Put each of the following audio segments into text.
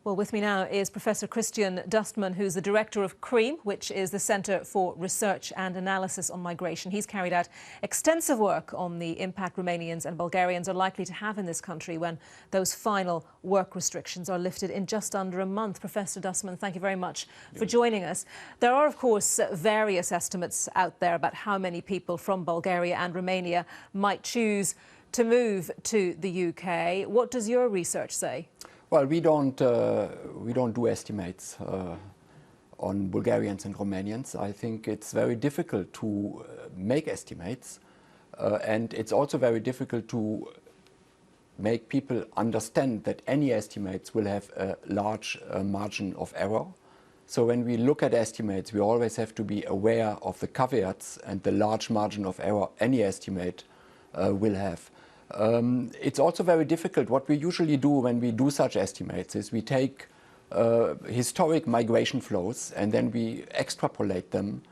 Well, with me now is Professor Christian Dustmann, who's the director of CREAM, which is the Centre for Research and Analysis on Migration. He's carried out extensive work on the impact Romanians and Bulgarians are likely to have in this country when those final work restrictions are lifted in just under a month. Professor Dustmann, thank you very much for joining us. There are, of course, various estimates out there about how many people from Bulgaria and Romania might choose to move to the UK. What does your research say? Well, we don't do estimates on Bulgarians and Romanians. I think it's very difficult to make estimates, and it's also very difficult to make people understand that any estimates will have a large margin of error. So when we look at estimates, we always have to be aware of the caveats and the large margin of error any estimate will have. It's also very difficult. What we usually do when we do such estimates is we take historic migration flows and then we extrapolate them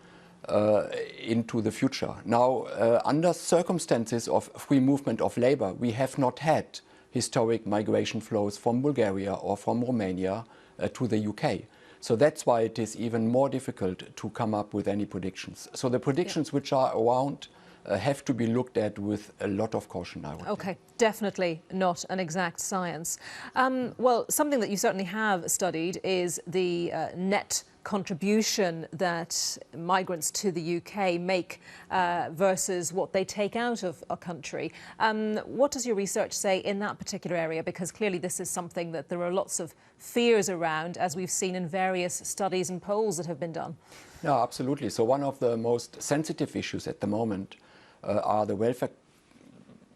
into the future. Now, under circumstances of free movement of labor, we have not had historic migration flows from Bulgaria or from Romania to the UK. So that's why it is even more difficult to come up with any predictions. So the predictions which are around have to be looked at with a lot of caution, I would think. Okay, definitely not an exact science. Well, something that you certainly have studied is the net contribution that migrants to the UK make versus what they take out of a country. What does your research say in that particular area? Because clearly this is something that there are lots of fears around, as we've seen in various studies and polls that have been done. Yeah, absolutely. So one of the most sensitive issues at the moment are the welfare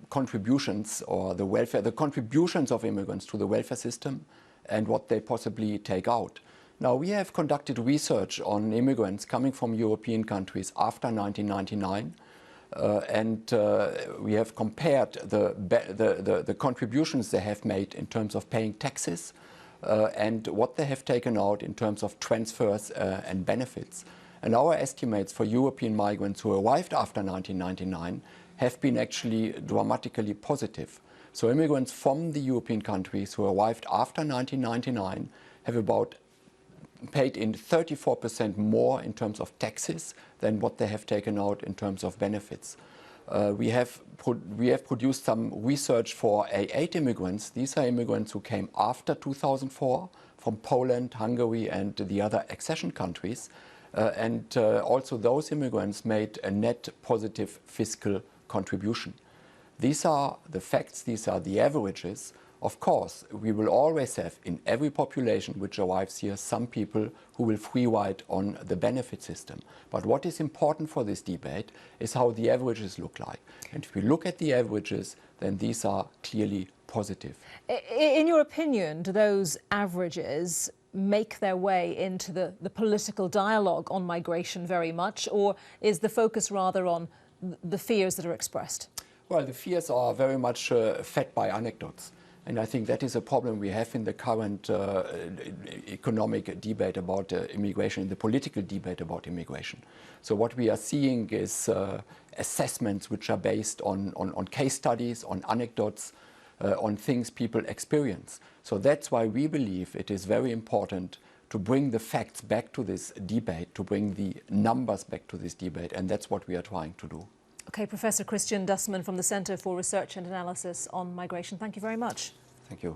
contributions or the contributions of immigrants to the welfare system and what they possibly take out. Now, we have conducted research on immigrants coming from European countries after 1999, and we have compared the contributions they have made in terms of paying taxes and what they have taken out in terms of transfers and benefits. And our estimates for European migrants who arrived after 1999 have been actually dramatically positive. So immigrants from the European countries who arrived after 1999 have about paid in 34% more in terms of taxes than what they have taken out in terms of benefits. We have produced some research for A8 immigrants. These are immigrants who came after 2004 from Poland, Hungary and the other accession countries. Also those immigrants made a net positive fiscal contribution. These are the facts, these are the averages. Of course, we will always have in every population which arrives here some people who will free ride on the benefit system. But what is important for this debate is how the averages look like. And if we look at the averages, then these are clearly positive. In your opinion, do those averages make their way into the political dialogue on migration very much, or is the focus rather on the fears that are expressed? Well, the fears are very much fed by anecdotes. And I think that is a problem we have in the current economic debate about immigration, in the political debate about immigration. So what we are seeing is assessments which are based on case studies, on anecdotes, on things people experience. So that's why we believe it is very important to bring the facts back to this debate, to bring the numbers back to this debate, and that's what we are trying to do. Okay, Professor Christian Dustmann from the Centre for Research and Analysis on Migration, thank you very much. Thank you.